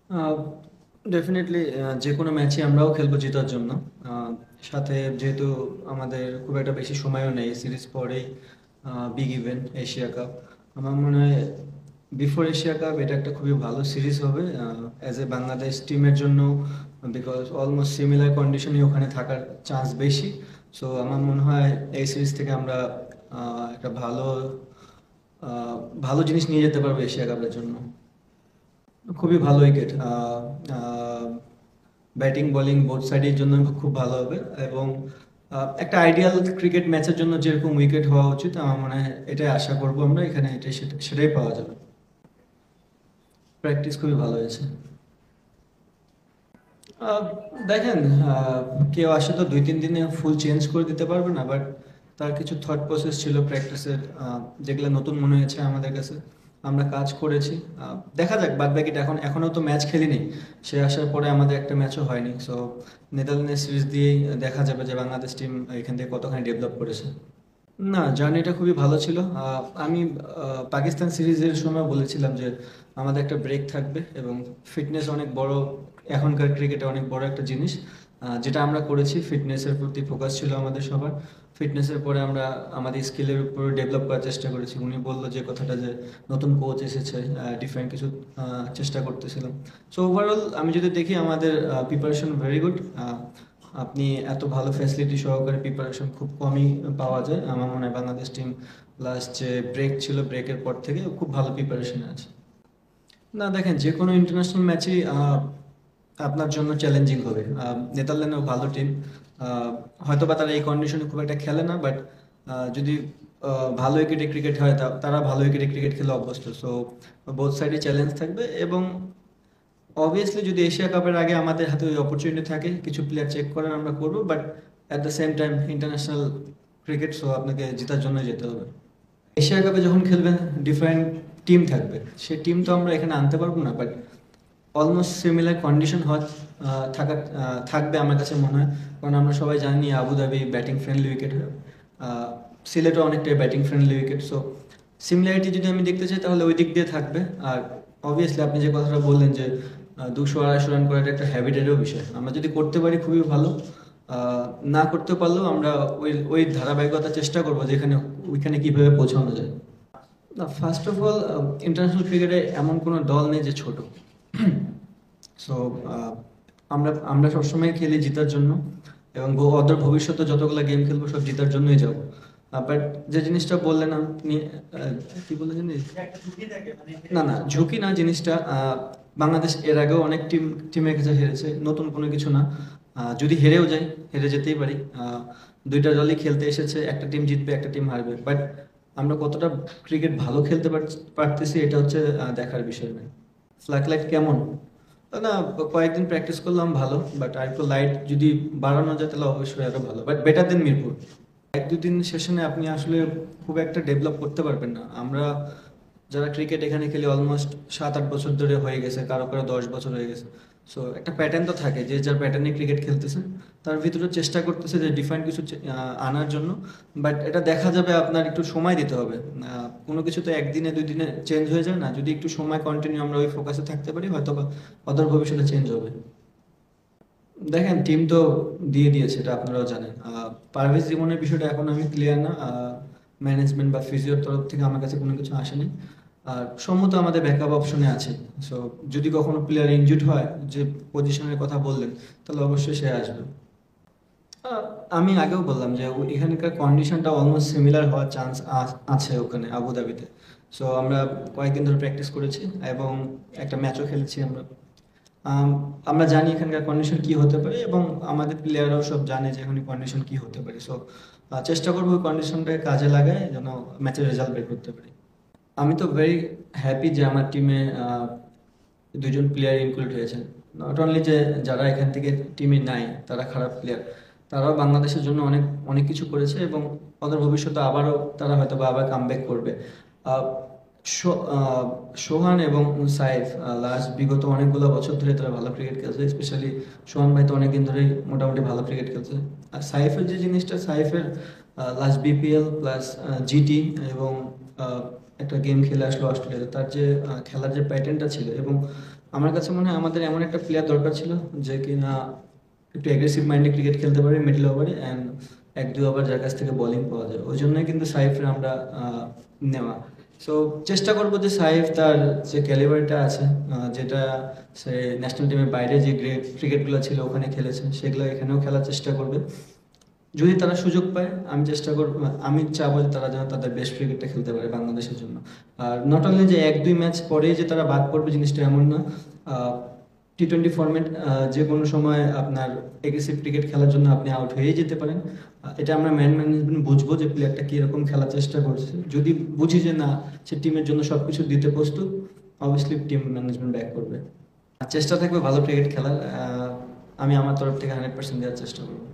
আহ definitely যে কোনো ম্যাচে আমরাও খেলবো জেতার জন্য। আহ, সাথে যেহেতু আমাদের খুব একটা বেশি সময়ও নেই, সিরিজ পরেই বিগ ইভেন্ট এশিয়া কাপ। আমার মনে হয় বিফোর এশিয়া কাপ এটা একটা খুবই ভালো সিরিজ হবে অ্যাজ এ বাংলাদেশ টিমের জন্য, বিকজ অলমোস্ট সিমিলার কন্ডিশনে ওখানে থাকার চান্স বেশি। সো আমার মনে হয় এই সিরিজ থেকে আমরা একটা আহ, ভালো জিনিস নিয়ে যেতে পারবো এশিয়া কাপের জন্য। খুবই ভালো উইকেট, ব্যাটিং বোলিং বোথ সাইডের জন্য খুব ভালো হবে। এবং একটা আইডিয়াল ক্রিকেট ম্যাচের জন্য যেরকম উইকেট হওয়া উচিত আমার মনে হয় এটাই আশা করবো আমরা এখানে, সেটাই পাওয়া যাবে। প্র্যাকটিস খুবই ভালো হয়েছে। আহ, দেখেন, আহ, কেউ আসে তো 2-3 দিনে ফুল চেঞ্জ করে দিতে পারবে না, বাট তার কিছু থট প্রসেস ছিল প্র্যাকটিসের, যেগুলো নতুন মনে হয়েছে আমাদের কাছে। আমরা কাজ করেছি। দেখা যাক বাদ বাকিটা, এখনও তো ম্যাচ খেলিনি। সে আসার পরে আমাদের একটা ম্যাচও হয়নি, সো নেদারল্যান্ডের সিরিজ দিয়েই দেখা যাবে যে বাংলাদেশ টিম এখান থেকে কতখানি ডেভেলপ করেছে। না, জার্নিটা খুবই ভালো ছিল। আমি পাকিস্তান সিরিজের সময় বলেছিলাম যে আমাদের একটা ব্রেক থাকবে এবং ফিটনেস অনেক বড়, এখনকার ক্রিকেটে অনেক বড় একটা জিনিস। যেটা আমরা করেছি, ফিটনেসের প্রতি ফোকাস ছিল আমাদের সবার। ফিটনেসের পরে আমরা আমাদের স্কিলের উপর ডেভেলপ করার চেষ্টা করেছি। উনি বললো যে কথাটা যে নতুন কোচ এসেছে, ডিফারেন্ট কিছু চেষ্টা করতেছিলাম। সো ওভারঅল আমি যদি দেখি আমাদের প্রিপারেশন ভেরি গুড। আপনি এত ভালো ফ্যাসিলিটি সহকারে প্রিপারেশন খুব কমই পাওয়া যায়। আমার মনে হয় বাংলাদেশ টিম লাস্ট যে ব্রেক ছিল, ব্রেকের পর থেকে খুব ভালো প্রিপারেশনে আছে। না, দেখেন, যে কোনো ইন্টারন্যাশনাল ম্যাচই আপনার জন্য চ্যালেঞ্জিং হবে। নেদারল্যান্ডও ভালো টিম। হয়তো বা তারা এই কন্ডিশনে খুব একটা খেলে না, বাট যদি ভালো উইকেটে ক্রিকেট হয় তারা ভালো উইকেটে ক্রিকেট খেলে অভ্যস্ত। সো বোথ সাইডে চ্যালেঞ্জ থাকবে। এবং অবভিয়াসলি যদি এশিয়া কাপের আগে আমাদের হাতে ওই অপরচুনিটি থাকে কিছু প্লেয়ার চেক করার, আমরা করবো, but at the same time international cricket, so আপনাকে জেতার জন্য যেতে হবে। এশিয়া কাপে যখন খেলবেন ডিফারেন্ট টিম থাকবে, সে টিম তো আমরা এখানে আনতে পারবো না, বাট অলমোস্ট সিমিলার কন্ডিশন থাকবে আমার কাছে মনে হয়। কারণ আমরা সবাই জানি আবুধাবি ব্যাটিং ফ্রেন্ডলি উইকেট, সিলেটও অনেকটাই batting friendly wicket. So similarity যদি আমি দেখতে চাই তাহলে ওই দিক দিয়ে থাকবে। আর অবভিয়াসলি আপনি যে কথাটা বললেন যে 200-250 রান করাটা একটা হ্যাবিটেরও বিষয়, আমরা যদি করতে পারি খুবই ভালো। না করতে পারলেও আমরা ওই ওই ধারাবাহিকতা চেষ্টা করবো যেখানে ওইখানে কিভাবে পৌঁছানো যায়। না, ফার্স্ট অফ অল ইন্টারন্যাশনাল ক্রিকেটে এমন কোনো দল নেই যে ছোট। সো আমরা আমরা সবসময় খেলি জেতার জন্য, এবং অদূর ভবিষ্যতে যতগুলো গেম খেলবো সব জেতার জন্যই যাবো। বাট যে জিনিসটা বললেন আপনি, কি বললেন জানিস? না না, ঝুঁকি না জিনিসটা। বাংলাদেশ এর আগেও অনেক টিমের কাছে হেরেছে, নতুন কোনো কিছু না। যদি হেরেও যাই, হেরে যেতেই পারি। দুইটা দলই খেলতে এসেছে, একটা টিম জিতবে একটা টিম হারবে, বাট আমরা কতটা ক্রিকেট ভালো খেলতে পারতেছি এটা হচ্ছে দেখার বিষয় নয়। ফ্ল্যাগ লাইট কেমন? না, কয়েকদিন প্র্যাকটিস করলাম ভালো, বাট আর একটু লাইট যদি বাড়ানো যায় তাহলে অবশ্যই আরো ভালো, বাট বেটার দেন মিরপুর। 1-2 দিন সেশনে আপনি আসলে খুব একটা ডেভেলপ করতে পারবেন না। আমরা যারা ক্রিকেট এখানে খেলি অলমোস্ট 7-8 বছর ধরে হয়ে গেছে, কারো কারো 10 বছর হয়ে গেছে। সো একটা প্যাটার্ন তো থাকে, যে যার প্যাটার্নে ক্রিকেট খেলতেছে তার ভিতরে চেষ্টা করতেছে যে ডিফারেন্ট কিছু আনার জন্য। বাট এটা দেখা যাবে আপনার একটু সময় দিতে হবে। কোনো কিছু তো 1 দিনে 2 দিনে চেঞ্জ হয়ে যায় না। যদি একটু সময় কন্টিনিউ আমরা ওই ফোকাসে থাকতে পারি, হয়তো বা অদূর ভবিষ্যতে চেঞ্জ হবে। দেখেন, টিম তো দিয়ে দিয়েছে, এটা আপনারাও জানেন। পারভেজ জীবনের বিষয়টা এখন আমি ক্লিয়ার না। ম্যানেজমেন্ট বা ফিজিওর তরফ থেকে আমার কাছে কোনো কিছু আসেনি। আর সম্মত আমাদের ব্যাকআপ অপশনে আছে। সো যদি কখনো প্লেয়ার ইনজুর্ড হয়, যে পজিশনের কথা বললেন, তাহলে অবশ্যই সে আসবে। আহ, আমি আগেও বললাম যে এখানকার কন্ডিশনটা অলমোস্ট সিমিলার হওয়ার চান্স আছে ওখানে আবুধাবিতে। সো আমরা কয়েকদিন ধরে প্র্যাকটিস করেছি এবং একটা ম্যাচও খেলেছি আমরা। আম, আমরা জানি এখানকার কন্ডিশন কি হতে পারে, এবং আমাদের প্লেয়াররাও সব জানে যে এখানে কন্ডিশন কি হতে পারে। সো চেষ্টা করবো ওই কন্ডিশনটাকে কাজে লাগায় যেন ম্যাচের রেজাল্ট বের করতে পারি। আমি তো ভেরি হ্যাপি যে আমার টিমে 2জন প্লেয়ার ইনক্লুড হয়েছে। নট অনলি যে যারা এখান থেকে টিমে নাই তারা খারাপ প্লেয়ার, তারাও বাংলাদেশের জন্য অনেক অনেক কিছু করেছে, এবং অদূর ভবিষ্যতে আবারও তারা হয়তো বা আবার কামব্যাক করবে। আহ, সোহান এবং সাইফ লাস্ট বিগত অনেকগুলো বছর ধরে তারা ভালো ক্রিকেট খেলছে। স্পেশালি সোহান ভাই তো অনেকদিন ধরেই মোটামুটি ভালো ক্রিকেট খেলছে। আর সাইফের যে জিনিসটা, সাইফের লাস্ট বিপিএল প্লাস জিটি, এবং একটা গেম খেলে আসলো অস্ট্রেলিয়াতে, তার যে খেলার যে প্যাটার্নটা ছিল, এবং আমার কাছে মনে হয় আমাদের এমন একটা প্লেয়ার দরকার ছিল যে কিনা একটু অ্যাগ্রেসিভ মাইন্ডে ক্রিকেট খেলতে পারে মিডল ওভারে অ্যান্ড 1-2 ওভার যার কাছ থেকে বোলিং পাওয়া যায়, ওই জন্যই কিন্তু সাইফের আমরা নেওয়া। সো চেষ্টা করবো যে সাইফ তার যে ক্যালিবারটা আছে, যেটা সে ন্যাশনাল টিমের বাইরে যে গ্রেট ক্রিকেটগুলো ছিল ওখানে খেলেছে, সেগুলো এখানেও খেলার চেষ্টা করবে। যদি তারা সুযোগ পায় আমি চেষ্টা করবো, আমি চাবো যে তারা যেন তাদের বেস্ট ক্রিকেটটা খেলতে পারে বাংলাদেশের জন্য। আর নট অনলি যে 1-2 ম্যাচ পরেই যে তারা বাদ পড়বে জিনিসটা এমন না। টি-20 ফরম্যাট যে কোনো সময় আপনার এগ্রেসিভ ক্রিকেট খেলার জন্য আপনি আউট হয়েই যেতে পারেন। এটা আমরা ম্যানেজমেন্ট বুঝবো যে প্লেয়ারটা কীরকম খেলার চেষ্টা করছে। যদি বুঝি যে না, সে টিমের জন্য সব কিছু দিতে প্রস্তুত, অবভিয়াসলি টিম ম্যানেজমেন্ট ব্যাক করবে। আর চেষ্টা থাকবে ভালো ক্রিকেট খেলার। আমি আমার তরফ থেকে 100% দেওয়ার চেষ্টা করবো।